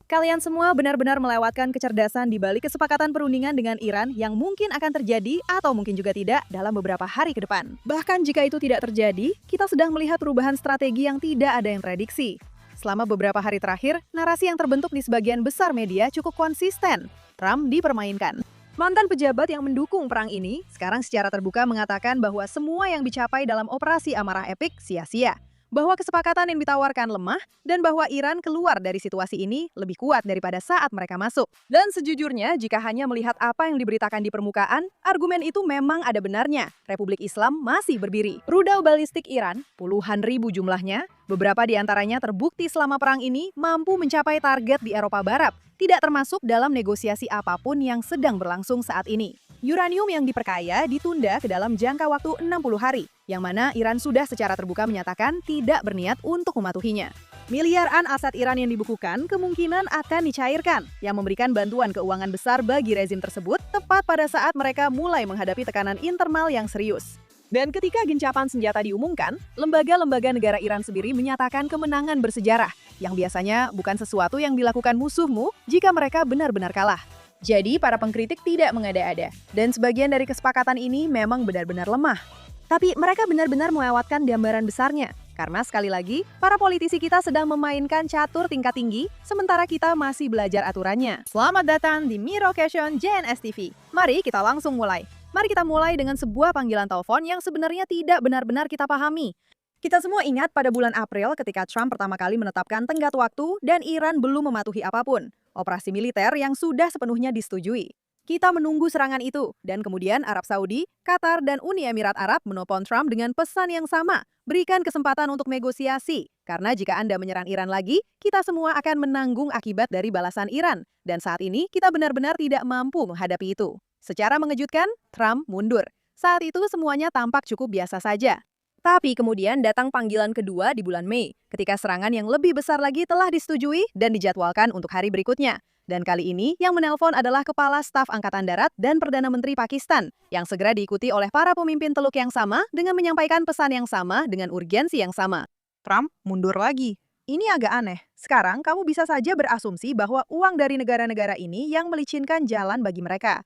Kalian semua benar-benar melewatkan kecerdasan di balik kesepakatan perundingan dengan Iran yang mungkin akan terjadi atau mungkin juga tidak dalam beberapa hari ke depan. Bahkan jika itu tidak terjadi, kita sedang melihat perubahan strategi yang tidak ada yang prediksi. Selama beberapa hari terakhir, narasi yang terbentuk di sebagian besar media cukup konsisten. Trump dipermainkan. Mantan pejabat yang mendukung perang ini sekarang secara terbuka mengatakan bahwa semua yang dicapai dalam operasi amarah epik sia-sia. Bahwa kesepakatan yang ditawarkan lemah dan bahwa Iran keluar dari situasi ini lebih kuat daripada saat mereka masuk. Dan sejujurnya, jika hanya melihat apa yang diberitakan di permukaan, argumen itu memang ada benarnya. Republik Islam masih berdiri. Rudal balistik Iran, puluhan ribu jumlahnya, beberapa di antaranya terbukti selama perang ini mampu mencapai target di Eropa Barat, tidak termasuk dalam negosiasi apapun yang sedang berlangsung saat ini. Uranium yang diperkaya ditunda ke dalam jangka waktu 60 hari, yang mana Iran sudah secara terbuka menyatakan tidak berniat untuk mematuhinya. Miliaran aset Iran yang dibukukan kemungkinan akan dicairkan, yang memberikan bantuan keuangan besar bagi rezim tersebut tepat pada saat mereka mulai menghadapi tekanan internal yang serius. Dan ketika gencatan senjata diumumkan, lembaga-lembaga negara Iran sendiri menyatakan kemenangan bersejarah, yang biasanya bukan sesuatu yang dilakukan musuhmu jika mereka benar-benar kalah. Jadi, para pengkritik tidak mengada-ada, dan sebagian dari kesepakatan ini memang benar-benar lemah. Tapi mereka benar-benar melewatkan gambaran besarnya, karena sekali lagi, para politisi kita sedang memainkan catur tingkat tinggi, sementara kita masih belajar aturannya. Selamat datang di Miro Question JNS TV. Mari kita langsung mulai. Mari kita mulai dengan sebuah panggilan telepon yang sebenarnya tidak benar-benar kita pahami. Kita semua ingat pada bulan April ketika Trump pertama kali menetapkan tenggat waktu dan Iran belum mematuhi apapun. Operasi militer yang sudah sepenuhnya disetujui. Kita menunggu serangan itu, dan kemudian Arab Saudi, Qatar, dan Uni Emirat Arab menelpon Trump dengan pesan yang sama, berikan kesempatan untuk negosiasi. Karena jika Anda menyerang Iran lagi, kita semua akan menanggung akibat dari balasan Iran. Dan saat ini, kita benar-benar tidak mampu menghadapi itu. Secara mengejutkan, Trump mundur. Saat itu semuanya tampak cukup biasa saja. Tapi kemudian datang panggilan kedua di bulan Mei, ketika serangan yang lebih besar lagi telah disetujui dan dijadwalkan untuk hari berikutnya. Dan kali ini yang menelpon adalah Kepala Staf Angkatan Darat dan Perdana Menteri Pakistan, yang segera diikuti oleh para pemimpin Teluk yang sama dengan menyampaikan pesan yang sama dengan urgensi yang sama. Trump mundur lagi. Ini agak aneh. Sekarang kamu bisa saja berasumsi bahwa uang dari negara-negara ini yang melicinkan jalan bagi mereka.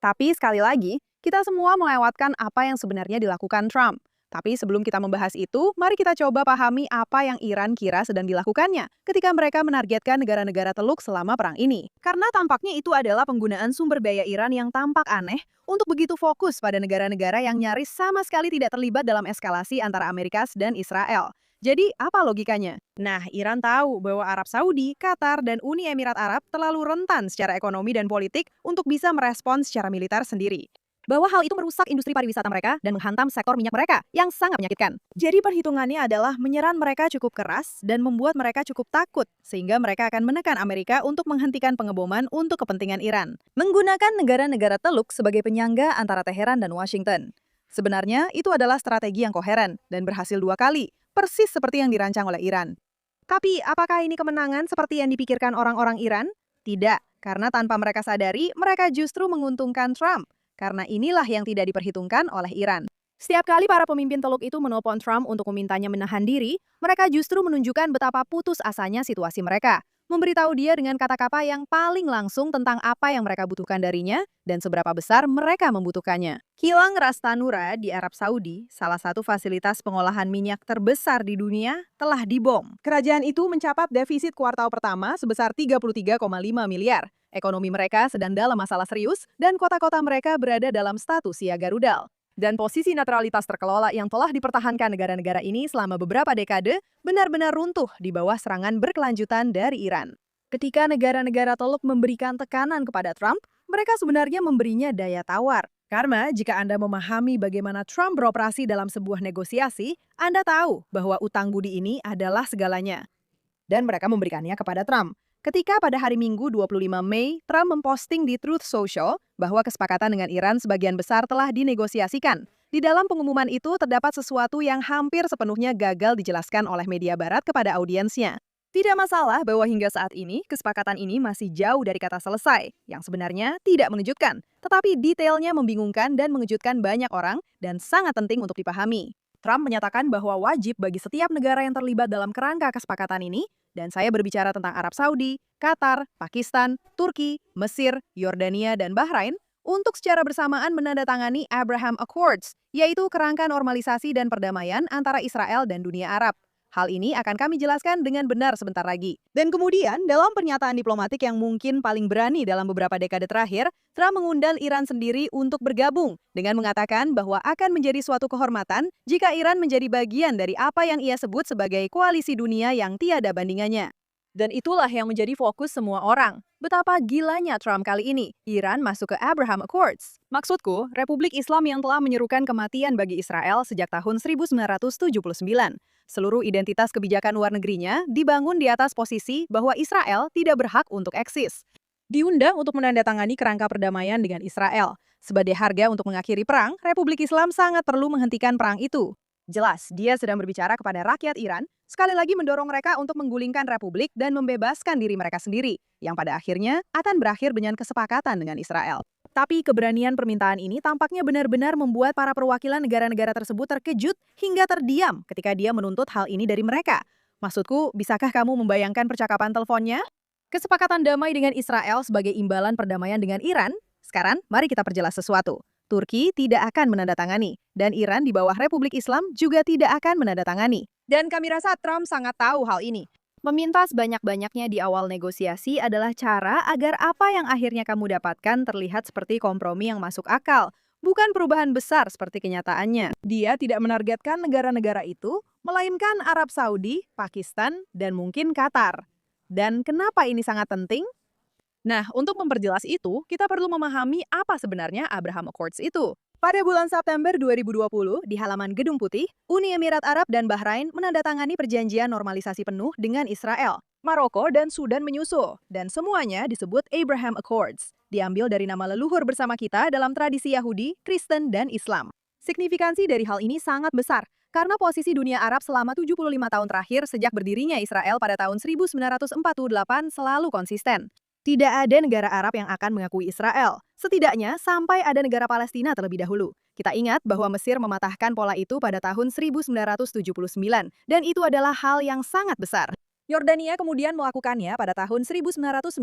Tapi sekali lagi, kita semua melewatkan apa yang sebenarnya dilakukan Trump. Tapi sebelum kita membahas itu, mari kita coba pahami apa yang Iran kira sedang dilakukannya ketika mereka menargetkan negara-negara Teluk selama perang ini. Karena tampaknya itu adalah penggunaan sumber daya Iran yang tampak aneh untuk begitu fokus pada negara-negara yang nyaris sama sekali tidak terlibat dalam eskalasi antara Amerika dan Israel. Jadi, apa logikanya? Nah, Iran tahu bahwa Arab Saudi, Qatar, dan Uni Emirat Arab terlalu rentan secara ekonomi dan politik untuk bisa merespons secara militer sendiri. Bahwa hal itu merusak industri pariwisata mereka dan menghantam sektor minyak mereka yang sangat menyakitkan. Jadi perhitungannya adalah menyerang mereka cukup keras dan membuat mereka cukup takut, sehingga mereka akan menekan Amerika untuk menghentikan pengeboman untuk kepentingan Iran. Menggunakan negara-negara Teluk sebagai penyangga antara Teheran dan Washington. Sebenarnya itu adalah strategi yang koheren dan berhasil 2 kali, persis seperti yang dirancang oleh Iran. Tapi apakah ini kemenangan seperti yang dipikirkan orang-orang Iran? Tidak, karena tanpa mereka sadari, mereka justru menguntungkan Trump. Karena inilah yang tidak diperhitungkan oleh Iran. Setiap kali para pemimpin Teluk itu menelpon Trump untuk memintanya menahan diri, mereka justru menunjukkan betapa putus asanya situasi mereka. Memberitahu dia dengan kata-kata yang paling langsung tentang apa yang mereka butuhkan darinya dan seberapa besar mereka membutuhkannya. Kilang Ras Tanura di Arab Saudi, salah satu fasilitas pengolahan minyak terbesar di dunia, telah dibom. Kerajaan itu mencatat defisit kuartal pertama sebesar 33,5 miliar. Ekonomi mereka sedang dalam masalah serius dan kota-kota mereka berada dalam status siaga rudal. Dan posisi netralitas terkelola yang telah dipertahankan negara-negara ini selama beberapa dekade benar-benar runtuh di bawah serangan berkelanjutan dari Iran. Ketika negara-negara Teluk memberikan tekanan kepada Trump, mereka sebenarnya memberinya daya tawar. Karena jika Anda memahami bagaimana Trump beroperasi dalam sebuah negosiasi, Anda tahu bahwa utang budi ini adalah segalanya. Dan mereka memberikannya kepada Trump. Ketika pada hari Minggu 25 Mei, Trump memposting di Truth Social bahwa kesepakatan dengan Iran sebagian besar telah dinegosiasikan. Di dalam pengumuman itu terdapat sesuatu yang hampir sepenuhnya gagal dijelaskan oleh media barat kepada audiensnya. Tidak masalah bahwa hingga saat ini, kesepakatan ini masih jauh dari kata selesai, yang sebenarnya tidak mengejutkan. Tetapi detailnya membingungkan dan mengejutkan banyak orang dan sangat penting untuk dipahami. Trump menyatakan bahwa wajib bagi setiap negara yang terlibat dalam kerangka kesepakatan ini Dan saya berbicara tentang Arab Saudi, Qatar, Pakistan, Turki, Mesir, Yordania, dan Bahrain untuk secara bersamaan menandatangani Abraham Accords, yaitu kerangka normalisasi dan perdamaian antara Israel dan dunia Arab. Hal ini akan kami jelaskan dengan benar sebentar lagi. Dan kemudian, dalam pernyataan diplomatik yang mungkin paling berani dalam beberapa dekade terakhir, Trump mengundang Iran sendiri untuk bergabung dengan mengatakan bahwa akan menjadi suatu kehormatan jika Iran menjadi bagian dari apa yang ia sebut sebagai koalisi dunia yang tiada bandingannya. Dan itulah yang menjadi fokus semua orang. Betapa gilanya Trump kali ini. Iran masuk ke Abraham Accords. Maksudku, Republik Islam yang telah menyerukan kematian bagi Israel sejak tahun 1979. Seluruh identitas kebijakan luar negerinya dibangun di atas posisi bahwa Israel tidak berhak untuk eksis. Diundang untuk menandatangani kerangka perdamaian dengan Israel. Sebagai harga untuk mengakhiri perang, Republik Islam sangat perlu menghentikan perang itu. Jelas, dia sedang berbicara kepada rakyat Iran, sekali lagi mendorong mereka untuk menggulingkan Republik dan membebaskan diri mereka sendiri, yang pada akhirnya akan berakhir dengan kesepakatan dengan Israel. Tapi keberanian permintaan ini tampaknya benar-benar membuat para perwakilan negara-negara tersebut terkejut hingga terdiam ketika dia menuntut hal ini dari mereka. Maksudku, bisakah kamu membayangkan percakapan teleponnya? Kesepakatan damai dengan Israel sebagai imbalan perdamaian dengan Iran? Sekarang, mari kita perjelas sesuatu. Turki tidak akan menandatangani, dan Iran di bawah Republik Islam juga tidak akan menandatangani. Dan kami rasa Trump sangat tahu hal ini. Meminta sebanyak-banyaknya di awal negosiasi adalah cara agar apa yang akhirnya kamu dapatkan terlihat seperti kompromi yang masuk akal, bukan perubahan besar seperti kenyataannya. Dia tidak menargetkan negara-negara itu, melainkan Arab Saudi, Pakistan, dan mungkin Qatar. Dan kenapa ini sangat penting? Nah, untuk memperjelas itu, kita perlu memahami apa sebenarnya Abraham Accords itu. Pada bulan September 2020, di halaman Gedung Putih, Uni Emirat Arab dan Bahrain menandatangani perjanjian normalisasi penuh dengan Israel. Maroko dan Sudan menyusul, dan semuanya disebut Abraham Accords, diambil dari nama leluhur bersama kita dalam tradisi Yahudi, Kristen, dan Islam. Signifikansi dari hal ini sangat besar, karena posisi dunia Arab selama 75 tahun terakhir sejak berdirinya Israel pada tahun 1948 selalu konsisten. Tidak ada negara Arab yang akan mengakui Israel, setidaknya sampai ada negara Palestina terlebih dahulu. Kita ingat bahwa Mesir mematahkan pola itu pada tahun 1979, dan itu adalah hal yang sangat besar. Yordania kemudian melakukannya pada tahun 1994,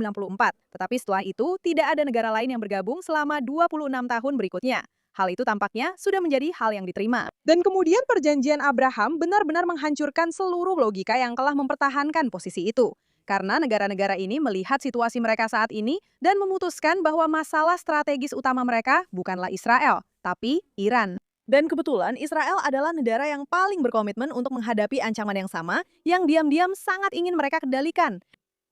tetapi setelah itu tidak ada negara lain yang bergabung selama 26 tahun berikutnya. Hal itu tampaknya sudah menjadi hal yang diterima. Dan kemudian perjanjian Abraham benar-benar menghancurkan seluruh logika yang telah mempertahankan posisi itu. Karena negara-negara ini melihat situasi mereka saat ini dan memutuskan bahwa masalah strategis utama mereka bukanlah Israel, tapi Iran. Dan kebetulan Israel adalah negara yang paling berkomitmen untuk menghadapi ancaman yang sama yang diam-diam sangat ingin mereka kendalikan.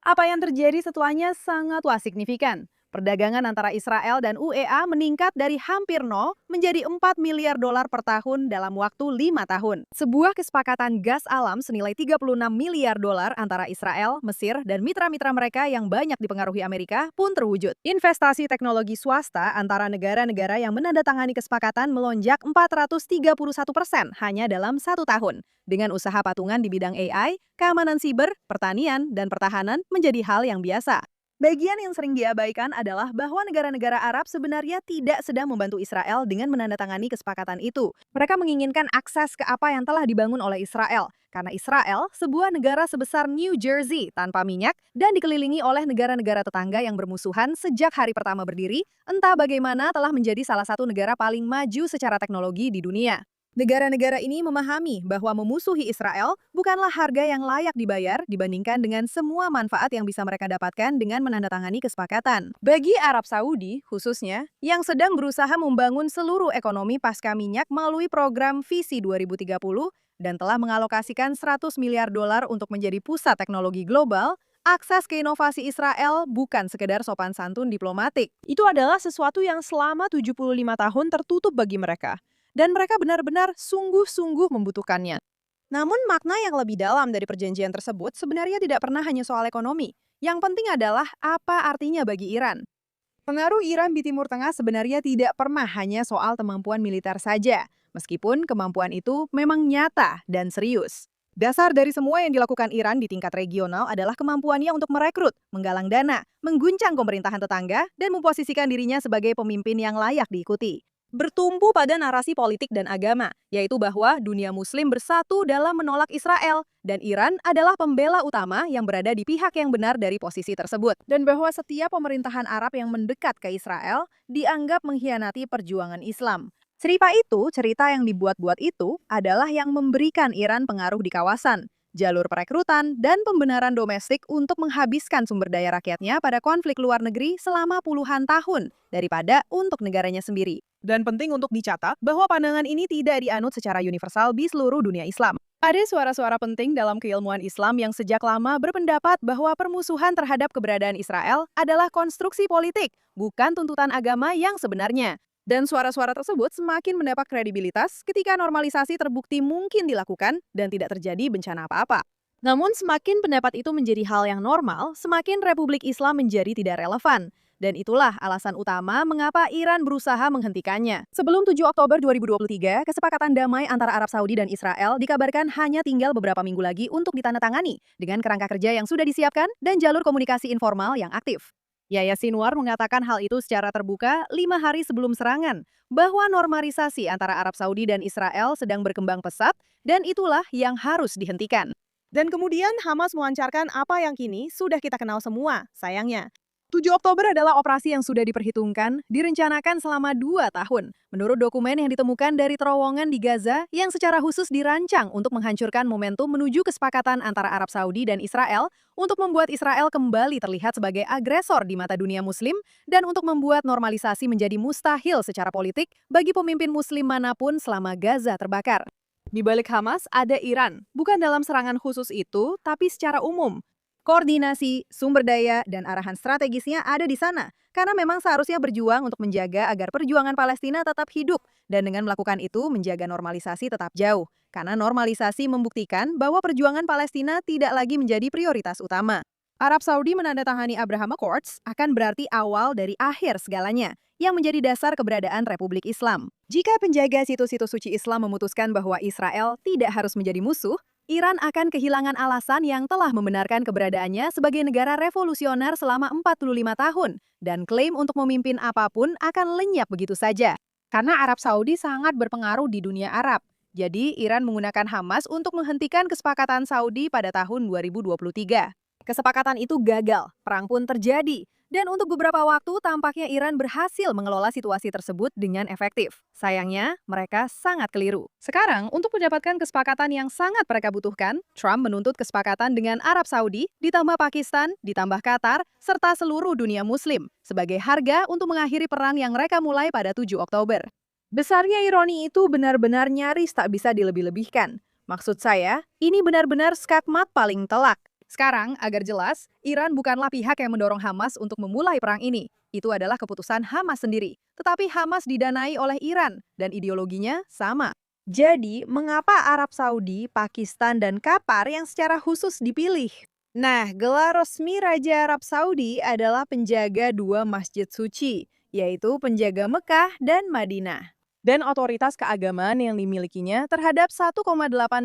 Apa yang terjadi setelahnya sangatlah signifikan. Perdagangan antara Israel dan UEA meningkat dari hampir nol menjadi 4 miliar dolar per tahun dalam waktu 5 tahun. Sebuah kesepakatan gas alam senilai 36 miliar dolar antara Israel, Mesir, dan mitra-mitra mereka yang banyak dipengaruhi Amerika pun terwujud. Investasi teknologi swasta antara negara-negara yang menandatangani kesepakatan melonjak 431% hanya dalam 1 tahun. Dengan usaha patungan di bidang AI, keamanan siber, pertanian, dan pertahanan menjadi hal yang biasa. Bagian yang sering diabaikan adalah bahwa negara-negara Arab sebenarnya tidak sedang membantu Israel dengan menandatangani kesepakatan itu. Mereka menginginkan akses ke apa yang telah dibangun oleh Israel. Karena Israel, sebuah negara sebesar New Jersey tanpa minyak dan dikelilingi oleh negara-negara tetangga yang bermusuhan sejak hari pertama berdiri, entah bagaimana telah menjadi salah satu negara paling maju secara teknologi di dunia. Negara-negara ini memahami bahwa memusuhi Israel bukanlah harga yang layak dibayar dibandingkan dengan semua manfaat yang bisa mereka dapatkan dengan menandatangani kesepakatan. Bagi Arab Saudi, khususnya, yang sedang berusaha membangun seluruh ekonomi pasca minyak melalui program Visi 2030 dan telah mengalokasikan 100 miliar dolar untuk menjadi pusat teknologi global, akses ke inovasi Israel bukan sekedar sopan santun diplomatik. Itu adalah sesuatu yang selama 75 tahun tertutup bagi mereka. Dan mereka benar-benar sungguh-sungguh membutuhkannya. Namun makna yang lebih dalam dari perjanjian tersebut sebenarnya tidak pernah hanya soal ekonomi. Yang penting adalah apa artinya bagi Iran. Pengaruh Iran di Timur Tengah sebenarnya tidak pernah hanya soal kemampuan militer saja, meskipun kemampuan itu memang nyata dan serius. Dasar dari semua yang dilakukan Iran di tingkat regional adalah kemampuannya untuk merekrut, menggalang dana, mengguncang pemerintahan tetangga, dan memposisikan dirinya sebagai pemimpin yang layak diikuti. bertumpu pada narasi politik dan agama, yaitu bahwa dunia muslim bersatu dalam menolak Israel, dan Iran adalah pembela utama yang berada di pihak yang benar dari posisi tersebut. Dan bahwa setiap pemerintahan Arab yang mendekat ke Israel dianggap mengkhianati perjuangan Islam. Cerita yang dibuat-buat itu adalah yang memberikan Iran pengaruh di kawasan, jalur perekrutan, dan pembenaran domestik untuk menghabiskan sumber daya rakyatnya pada konflik luar negeri selama puluhan tahun, daripada untuk negaranya sendiri. Dan penting untuk dicatat bahwa pandangan ini tidak dianut secara universal di seluruh dunia Islam. Ada suara-suara penting dalam keilmuan Islam yang sejak lama berpendapat bahwa permusuhan terhadap keberadaan Israel adalah konstruksi politik, bukan tuntutan agama yang sebenarnya. Dan suara-suara tersebut semakin mendapat kredibilitas ketika normalisasi terbukti mungkin dilakukan dan tidak terjadi bencana apa-apa. Namun semakin pendapat itu menjadi hal yang normal, semakin Republik Islam menjadi tidak relevan. Dan itulah alasan utama mengapa Iran berusaha menghentikannya. Sebelum 7 Oktober 2023, kesepakatan damai antara Arab Saudi dan Israel dikabarkan hanya tinggal beberapa minggu lagi untuk ditandatangani dengan kerangka kerja yang sudah disiapkan dan jalur komunikasi informal yang aktif. Yahya Sinwar mengatakan hal itu secara terbuka 5 hari sebelum serangan, bahwa normalisasi antara Arab Saudi dan Israel sedang berkembang pesat dan itulah yang harus dihentikan. Dan kemudian Hamas melancarkan apa yang kini sudah kita kenal semua, sayangnya. 7 Oktober adalah operasi yang sudah diperhitungkan, direncanakan selama 2 tahun. Menurut dokumen yang ditemukan dari terowongan di Gaza yang secara khusus dirancang untuk menghancurkan momentum menuju kesepakatan antara Arab Saudi dan Israel untuk membuat Israel kembali terlihat sebagai agresor di mata dunia muslim dan untuk membuat normalisasi menjadi mustahil secara politik bagi pemimpin muslim manapun selama Gaza terbakar. Di balik Hamas ada Iran, bukan dalam serangan khusus itu, tapi secara umum. Koordinasi, sumber daya, dan arahan strategisnya ada di sana, karena memang seharusnya berjuang untuk menjaga agar perjuangan Palestina tetap hidup, dan dengan melakukan itu menjaga normalisasi tetap jauh, karena normalisasi membuktikan bahwa perjuangan Palestina tidak lagi menjadi prioritas utama. Arab Saudi menandatangani Abraham Accords akan berarti awal dari akhir segalanya, yang menjadi dasar keberadaan Republik Islam. Jika penjaga situs-situs suci Islam memutuskan bahwa Israel tidak harus menjadi musuh, Iran akan kehilangan alasan yang telah membenarkan keberadaannya sebagai negara revolusioner selama 45 tahun, dan klaim untuk memimpin apapun akan lenyap begitu saja. Karena Arab Saudi sangat berpengaruh di dunia Arab. Jadi, Iran menggunakan Hamas untuk menghentikan kesepakatan Saudi pada tahun 2023. Kesepakatan itu gagal, perang pun terjadi. Dan untuk beberapa waktu, tampaknya Iran berhasil mengelola situasi tersebut dengan efektif. Sayangnya, mereka sangat keliru. Sekarang, untuk mendapatkan kesepakatan yang sangat mereka butuhkan, Trump menuntut kesepakatan dengan Arab Saudi, ditambah Pakistan, ditambah Qatar, serta seluruh dunia muslim, sebagai harga untuk mengakhiri perang yang mereka mulai pada 7 Oktober. Besarnya ironi itu benar-benar nyaris tak bisa dilebih-lebihkan. Maksud saya, ini benar-benar skakmat paling telak. Sekarang, agar jelas, Iran bukanlah pihak yang mendorong Hamas untuk memulai perang ini. Itu adalah keputusan Hamas sendiri. Tetapi Hamas didanai oleh Iran, dan ideologinya sama. Jadi, mengapa Arab Saudi, Pakistan, dan Qatar yang secara khusus dipilih? Nah, gelar resmi Raja Arab Saudi adalah penjaga 2 masjid suci, yaitu penjaga Mekah dan Madinah. Dan otoritas keagamaan yang dimilikinya terhadap 1,8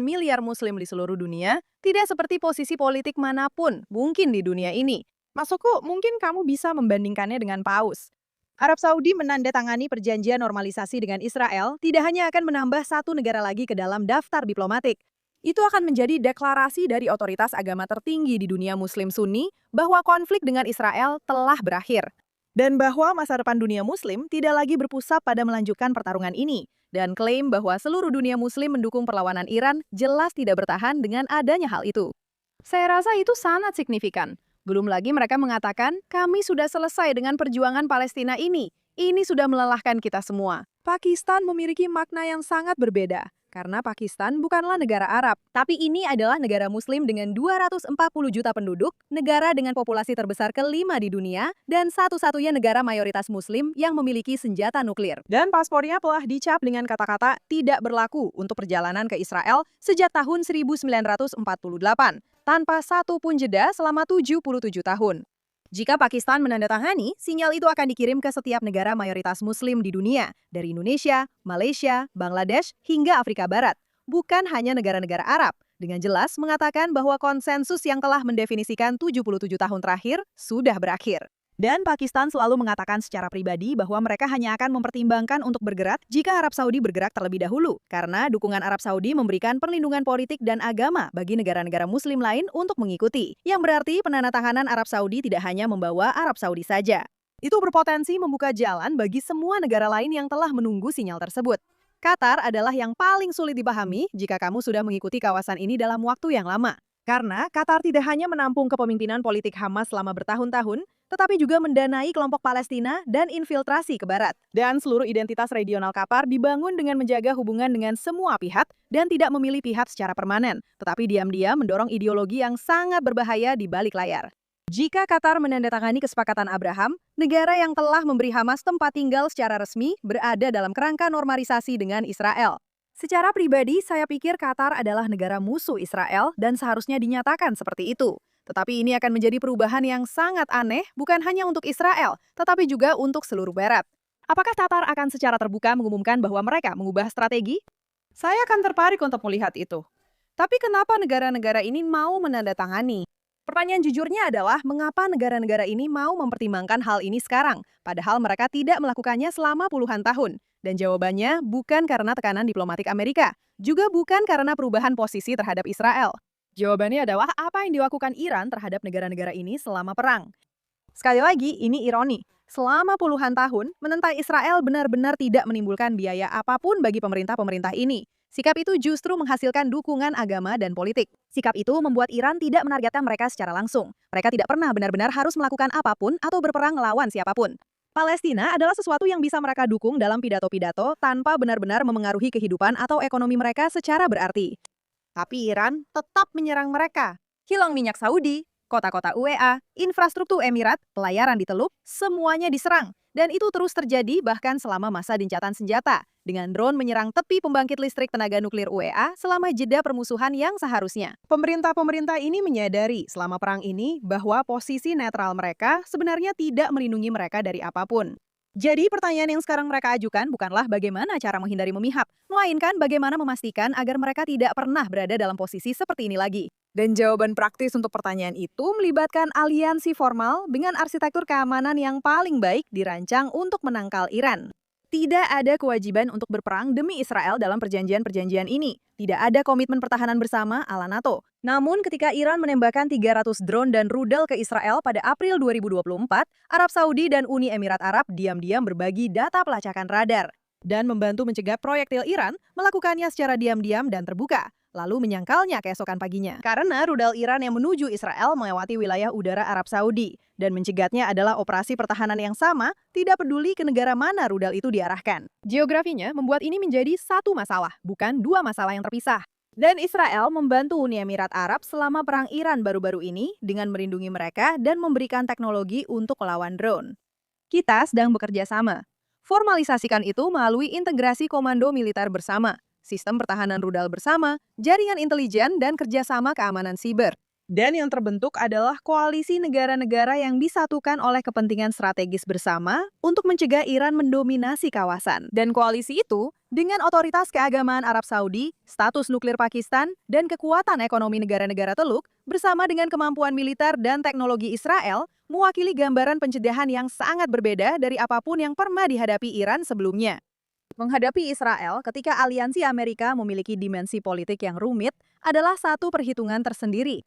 miliar muslim di seluruh dunia tidak seperti posisi politik manapun mungkin di dunia ini. Maksudku, mungkin kamu bisa membandingkannya dengan Paus. Arab Saudi menandatangani perjanjian normalisasi dengan Israel tidak hanya akan menambah satu negara lagi ke dalam daftar diplomatik. Itu akan menjadi deklarasi dari otoritas agama tertinggi di dunia muslim Sunni bahwa konflik dengan Israel telah berakhir. Dan bahwa masa depan dunia muslim tidak lagi berpusat pada melanjutkan pertarungan ini. Dan klaim bahwa seluruh dunia muslim mendukung perlawanan Iran jelas tidak bertahan dengan adanya hal itu. Saya rasa itu sangat signifikan. Belum lagi mereka mengatakan, kami sudah selesai dengan perjuangan Palestina ini. Ini sudah melelahkan kita semua. Pakistan memiliki makna yang sangat berbeda. Karena Pakistan bukanlah negara Arab, tapi ini adalah negara muslim dengan 240 juta penduduk, negara dengan populasi terbesar kelima di dunia, dan satu-satunya negara mayoritas muslim yang memiliki senjata nuklir. Dan paspornya telah dicap dengan kata-kata tidak berlaku untuk perjalanan ke Israel sejak tahun 1948, tanpa satu pun jeda selama 77 tahun. Jika Pakistan menandatangani, sinyal itu akan dikirim ke setiap negara mayoritas muslim di dunia, dari Indonesia, Malaysia, Bangladesh, hingga Afrika Barat. Bukan hanya negara-negara Arab, dengan jelas mengatakan bahwa konsensus yang telah mendefinisikan 77 tahun terakhir sudah berakhir. Dan Pakistan selalu mengatakan secara pribadi bahwa mereka hanya akan mempertimbangkan untuk bergerak jika Arab Saudi bergerak terlebih dahulu, karena dukungan Arab Saudi memberikan perlindungan politik dan agama bagi negara-negara Muslim lain untuk mengikuti, yang berarti penandatanganan Arab Saudi tidak hanya membawa Arab Saudi saja. Itu berpotensi membuka jalan bagi semua negara lain yang telah menunggu sinyal tersebut. Qatar adalah yang paling sulit dipahami jika kamu sudah mengikuti kawasan ini dalam waktu yang lama. Karena Qatar tidak hanya menampung kepemimpinan politik Hamas selama bertahun-tahun, tetapi juga mendanai kelompok Palestina dan infiltrasi ke barat. Dan seluruh identitas regional Qatar dibangun dengan menjaga hubungan dengan semua pihak dan tidak memilih pihak secara permanen, tetapi diam-diam mendorong ideologi yang sangat berbahaya di balik layar. Jika Qatar menandatangani kesepakatan Abraham, negara yang telah memberi Hamas tempat tinggal secara resmi berada dalam kerangka normalisasi dengan Israel. Secara pribadi, saya pikir Qatar adalah negara musuh Israel dan seharusnya dinyatakan seperti itu. Tetapi ini akan menjadi perubahan yang sangat aneh, bukan hanya untuk Israel, tetapi juga untuk seluruh Barat. Apakah Qatar akan secara terbuka mengumumkan bahwa mereka mengubah strategi? Saya akan tertarik untuk melihat itu. Tapi kenapa negara-negara ini mau menandatangani? Pertanyaan jujurnya adalah mengapa negara-negara ini mau mempertimbangkan hal ini sekarang, padahal mereka tidak melakukannya selama puluhan tahun. Dan jawabannya bukan karena tekanan diplomatik Amerika, juga bukan karena perubahan posisi terhadap Israel. Jawabannya adalah apa yang dilakukan Iran terhadap negara-negara ini selama perang. Sekali lagi, ini ironi. Selama puluhan tahun, menentang Israel benar-benar tidak menimbulkan biaya apapun bagi pemerintah-pemerintah ini. Sikap itu justru menghasilkan dukungan agama dan politik. Sikap itu membuat Iran tidak menargetkan mereka secara langsung. Mereka tidak pernah benar-benar harus melakukan apapun atau berperang melawan siapapun. Palestina adalah sesuatu yang bisa mereka dukung dalam pidato-pidato tanpa benar-benar memengaruhi kehidupan atau ekonomi mereka secara berarti. Tapi Iran tetap menyerang mereka. Kilang minyak Saudi, kota-kota UEA, infrastruktur Emirat, pelayaran di Teluk, semuanya diserang. Dan itu terus terjadi bahkan selama masa gencatan senjata, dengan drone menyerang tepi pembangkit listrik tenaga nuklir UEA selama jeda permusuhan yang seharusnya. Pemerintah-pemerintah ini menyadari selama perang ini bahwa posisi netral mereka sebenarnya tidak melindungi mereka dari apapun. Jadi pertanyaan yang sekarang mereka ajukan bukanlah bagaimana cara menghindari memihak, melainkan bagaimana memastikan agar mereka tidak pernah berada dalam posisi seperti ini lagi. Dan jawaban praktis untuk pertanyaan itu melibatkan aliansi formal dengan arsitektur keamanan yang paling baik dirancang untuk menangkal Iran. Tidak ada kewajiban untuk berperang demi Israel dalam perjanjian-perjanjian ini. Tidak ada komitmen pertahanan bersama ala NATO. Namun ketika Iran menembakkan 300 drone dan rudal ke Israel pada April 2024, Arab Saudi dan Uni Emirat Arab diam-diam berbagi data pelacakan radar dan membantu mencegah proyektil Iran melakukannya secara diam-diam dan terbuka, lalu menyangkalnya keesokan paginya. Karena rudal Iran yang menuju Israel melewati wilayah udara Arab Saudi, dan mencegatnya adalah operasi pertahanan yang sama, tidak peduli ke negara mana rudal itu diarahkan. Geografinya membuat ini menjadi satu masalah, bukan dua masalah yang terpisah. Dan Israel membantu Uni Emirat Arab selama perang Iran baru-baru ini dengan melindungi mereka dan memberikan teknologi untuk melawan drone. Kita sedang bekerja sama. Formalisasikan itu melalui integrasi komando militer bersama, sistem pertahanan rudal bersama, jaringan intelijen, dan kerjasama keamanan siber. Dan yang terbentuk adalah koalisi negara-negara yang disatukan oleh kepentingan strategis bersama untuk mencegah Iran mendominasi kawasan. Dan koalisi itu, dengan otoritas keagamaan Arab Saudi, status nuklir Pakistan, dan kekuatan ekonomi negara-negara Teluk, bersama dengan kemampuan militer dan teknologi Israel, mewakili gambaran pencegahan yang sangat berbeda dari apapun yang pernah dihadapi Iran sebelumnya. Menghadapi Israel ketika aliansi Amerika memiliki dimensi politik yang rumit adalah satu perhitungan tersendiri.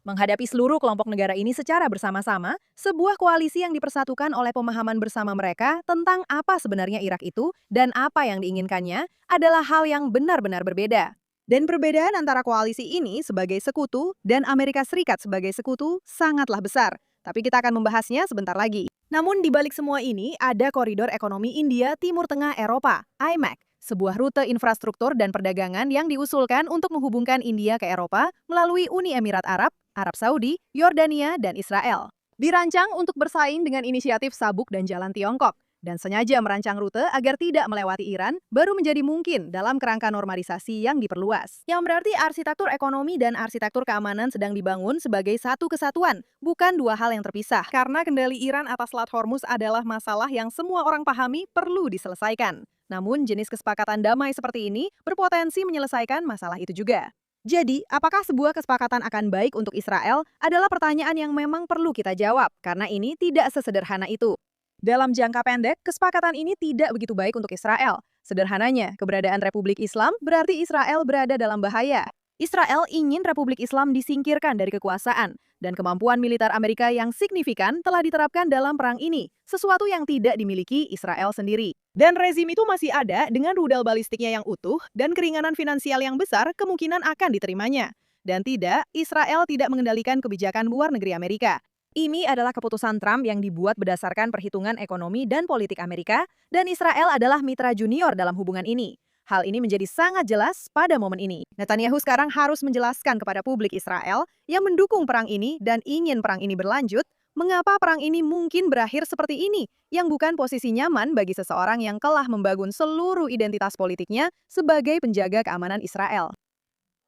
Menghadapi seluruh kelompok negara ini secara bersama-sama, sebuah koalisi yang dipersatukan oleh pemahaman bersama mereka tentang apa sebenarnya Irak itu dan apa yang diinginkannya adalah hal yang benar-benar berbeda. Dan perbedaan antara koalisi ini sebagai sekutu dan Amerika Serikat sebagai sekutu sangatlah besar. Tapi kita akan membahasnya sebentar lagi. Namun di balik semua ini ada koridor ekonomi India Timur Tengah Eropa, IMEC, sebuah rute infrastruktur dan perdagangan yang diusulkan untuk menghubungkan India ke Eropa melalui Uni Emirat Arab, Arab Saudi, Yordania, dan Israel. Dirancang untuk bersaing dengan inisiatif Sabuk dan Jalan Tiongkok, dan sengaja merancang rute agar tidak melewati Iran, baru menjadi mungkin dalam kerangka normalisasi yang diperluas. Yang berarti arsitektur ekonomi dan arsitektur keamanan sedang dibangun sebagai satu kesatuan, bukan dua hal yang terpisah. Karena kendali Iran atas Selat Hormuz adalah masalah yang semua orang pahami perlu diselesaikan. Namun jenis kesepakatan damai seperti ini berpotensi menyelesaikan masalah itu juga. Jadi, apakah sebuah kesepakatan akan baik untuk Israel adalah pertanyaan yang memang perlu kita jawab, karena ini tidak sesederhana itu. Dalam jangka pendek, kesepakatan ini tidak begitu baik untuk Israel. Sederhananya, keberadaan Republik Islam berarti Israel berada dalam bahaya. Israel ingin Republik Islam disingkirkan dari kekuasaan, dan kemampuan militer Amerika yang signifikan telah diterapkan dalam perang ini, sesuatu yang tidak dimiliki Israel sendiri. Dan rezim itu masih ada dengan rudal balistiknya yang utuh dan keringanan finansial yang besar kemungkinan akan diterimanya. Dan tidak, Israel tidak mengendalikan kebijakan luar negeri Amerika. Ini adalah keputusan Trump yang dibuat berdasarkan perhitungan ekonomi dan politik Amerika, dan Israel adalah mitra junior dalam hubungan ini. Hal ini menjadi sangat jelas pada momen ini. Netanyahu sekarang harus menjelaskan kepada publik Israel yang mendukung perang ini dan ingin perang ini berlanjut, mengapa perang ini mungkin berakhir seperti ini, yang bukan posisi nyaman bagi seseorang yang telah membangun seluruh identitas politiknya sebagai penjaga keamanan Israel.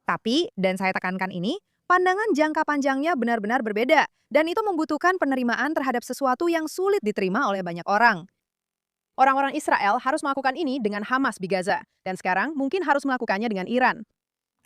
Tapi, dan saya tekankan ini, pandangan jangka panjangnya benar-benar berbeda, dan itu membutuhkan penerimaan terhadap sesuatu yang sulit diterima oleh banyak orang. Orang-orang Israel harus melakukan ini dengan Hamas di Gaza, dan sekarang mungkin harus melakukannya dengan Iran.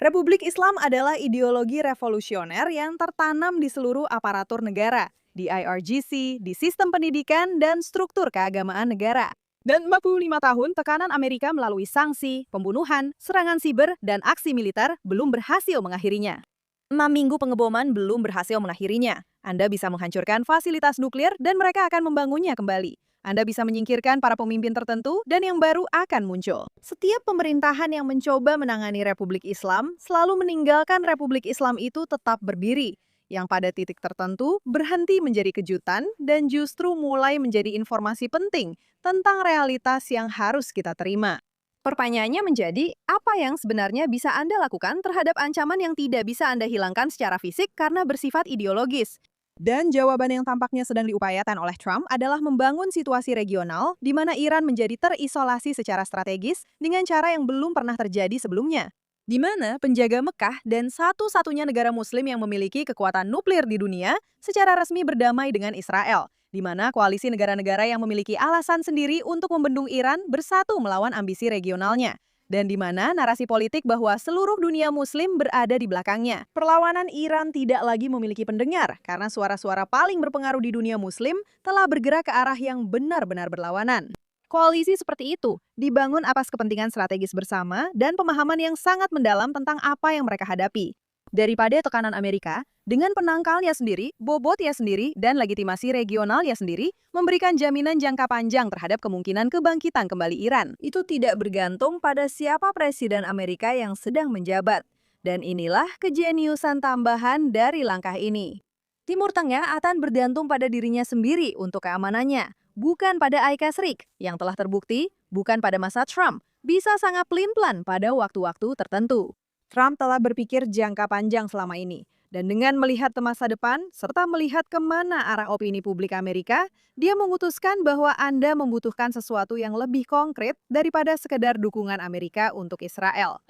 Republik Islam adalah ideologi revolusioner yang tertanam di seluruh aparatur negara, di IRGC, di sistem pendidikan, dan struktur keagamaan negara. Dan 45 tahun tekanan Amerika melalui sanksi, pembunuhan, serangan siber, dan aksi militer belum berhasil mengakhirinya. 6 minggu pengeboman belum berhasil mengakhirinya. Anda bisa menghancurkan fasilitas nuklir dan mereka akan membangunnya kembali. Anda bisa menyingkirkan para pemimpin tertentu dan yang baru akan muncul. Setiap pemerintahan yang mencoba menangani Republik Islam selalu meninggalkan Republik Islam itu tetap berdiri, yang pada titik tertentu berhenti menjadi kejutan dan justru mulai menjadi informasi penting tentang realitas yang harus kita terima. Pertanyaannya menjadi, apa yang sebenarnya bisa Anda lakukan terhadap ancaman yang tidak bisa Anda hilangkan secara fisik karena bersifat ideologis? Dan jawaban yang tampaknya sedang diupayakan oleh Trump adalah membangun situasi regional di mana Iran menjadi terisolasi secara strategis dengan cara yang belum pernah terjadi sebelumnya. Di mana penjaga Mekah dan satu-satunya negara muslim yang memiliki kekuatan nuklir di dunia secara resmi berdamai dengan Israel. Di mana koalisi negara-negara yang memiliki alasan sendiri untuk membendung Iran bersatu melawan ambisi regionalnya. Dan di mana narasi politik bahwa seluruh dunia muslim berada di belakangnya. Perlawanan Iran tidak lagi memiliki pendengar karena suara-suara paling berpengaruh di dunia muslim telah bergerak ke arah yang benar-benar berlawanan. Koalisi seperti itu dibangun atas kepentingan strategis bersama dan pemahaman yang sangat mendalam tentang apa yang mereka hadapi. Daripada tekanan Amerika, dengan penangkalnya sendiri, bobotnya sendiri, dan legitimasi regionalnya sendiri, memberikan jaminan jangka panjang terhadap kemungkinan kebangkitan kembali Iran. Itu tidak bergantung pada siapa presiden Amerika yang sedang menjabat. Dan inilah kejeniusan tambahan dari langkah ini. Timur Tengah akan bergantung pada dirinya sendiri untuk keamanannya, bukan pada Amerika Serikat, yang telah terbukti, bukan pada masa Trump, bisa sangat pelin-pelan pada waktu-waktu tertentu. Trump telah berpikir jangka panjang selama ini, dan dengan melihat ke masa depan, serta melihat kemana arah opini publik Amerika, dia memutuskan bahwa Anda membutuhkan sesuatu yang lebih konkret daripada sekedar dukungan Amerika untuk Israel.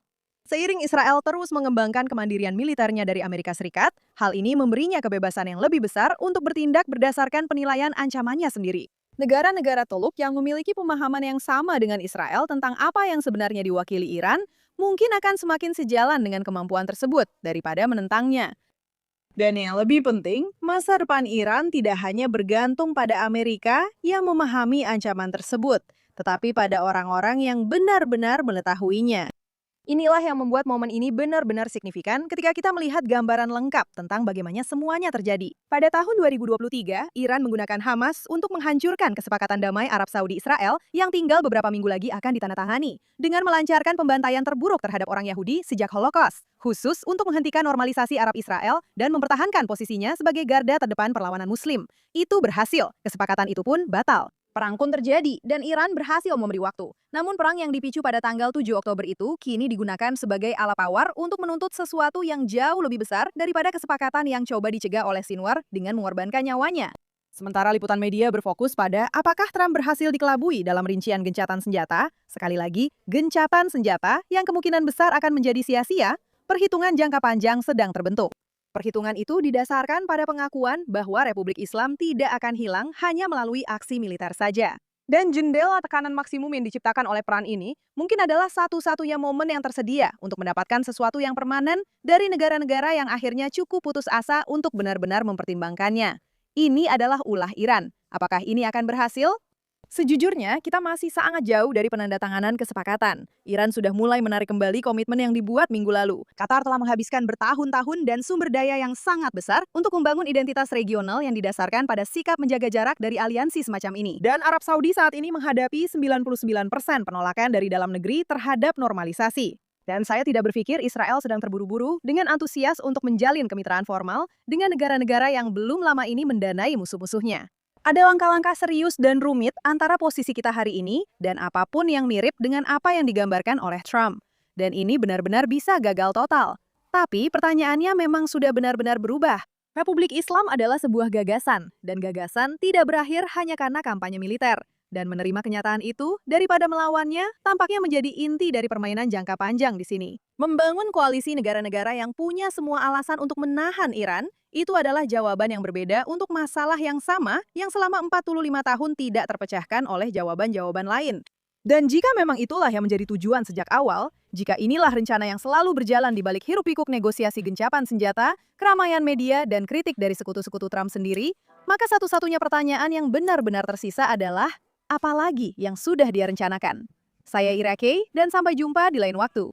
Seiring Israel terus mengembangkan kemandirian militernya dari Amerika Serikat, hal ini memberinya kebebasan yang lebih besar untuk bertindak berdasarkan penilaian ancamannya sendiri. Negara-negara Teluk yang memiliki pemahaman yang sama dengan Israel tentang apa yang sebenarnya diwakili Iran, mungkin akan semakin sejalan dengan kemampuan tersebut daripada menentangnya. Dan yang lebih penting, masa depan Iran tidak hanya bergantung pada Amerika yang memahami ancaman tersebut, tetapi pada orang-orang yang benar-benar mengetahuinya. Inilah yang membuat momen ini benar-benar signifikan ketika kita melihat gambaran lengkap tentang bagaimana semuanya terjadi. Pada tahun 2023, Iran menggunakan Hamas untuk menghancurkan kesepakatan damai Arab Saudi-Israel yang tinggal beberapa minggu lagi akan ditandatangani, dengan melancarkan pembantaian terburuk terhadap orang Yahudi sejak Holocaust, khusus untuk menghentikan normalisasi Arab-Israel dan mempertahankan posisinya sebagai garda terdepan perlawanan Muslim. Itu berhasil, kesepakatan itu pun batal. Perang pun terjadi, dan Iran berhasil memberi waktu. Namun perang yang dipicu pada tanggal 7 Oktober itu kini digunakan sebagai alat tawar untuk menuntut sesuatu yang jauh lebih besar daripada kesepakatan yang coba dicegah oleh Sinwar dengan mengorbankan nyawanya. Sementara liputan media berfokus pada apakah Trump berhasil dikelabui dalam rincian gencatan senjata, sekali lagi, gencatan senjata yang kemungkinan besar akan menjadi sia-sia, perhitungan jangka panjang sedang terbentuk. Perhitungan itu didasarkan pada pengakuan bahwa Republik Islam tidak akan hilang hanya melalui aksi militer saja. Dan jendela tekanan maksimum yang diciptakan oleh peran ini mungkin adalah satu-satunya momen yang tersedia untuk mendapatkan sesuatu yang permanen dari negara-negara yang akhirnya cukup putus asa untuk benar-benar mempertimbangkannya. Ini adalah ulah Iran. Apakah ini akan berhasil? Sejujurnya, kita masih sangat jauh dari penandatanganan kesepakatan. Iran sudah mulai menarik kembali komitmen yang dibuat minggu lalu. Qatar telah menghabiskan bertahun-tahun dan sumber daya yang sangat besar untuk membangun identitas regional yang didasarkan pada sikap menjaga jarak dari aliansi semacam ini. Dan Arab Saudi saat ini menghadapi 99% penolakan dari dalam negeri terhadap normalisasi. Dan saya tidak berpikir Israel sedang terburu-buru dengan antusias untuk menjalin kemitraan formal dengan negara-negara yang belum lama ini mendanai musuh-musuhnya. Ada langkah-langkah serius dan rumit antara posisi kita hari ini dan apapun yang mirip dengan apa yang digambarkan oleh Trump. Dan ini benar-benar bisa gagal total. Tapi pertanyaannya memang sudah benar-benar berubah. Republik Islam adalah sebuah gagasan, dan gagasan tidak berakhir hanya karena kampanye militer. Dan menerima kenyataan itu, daripada melawannya, tampaknya menjadi inti dari permainan jangka panjang di sini. Membangun koalisi negara-negara yang punya semua alasan untuk menahan Iran, itu adalah jawaban yang berbeda untuk masalah yang sama yang selama 45 tahun tidak terpecahkan oleh jawaban-jawaban lain. Dan jika memang itulah yang menjadi tujuan sejak awal, jika inilah rencana yang selalu berjalan di balik hiruk-pikuk negosiasi gencatan senjata, keramaian media, dan kritik dari sekutu-sekutu Trump sendiri, maka satu-satunya pertanyaan yang benar-benar tersisa adalah, apalagi yang sudah dia rencanakan? Saya Ira Kay, dan sampai jumpa di lain waktu.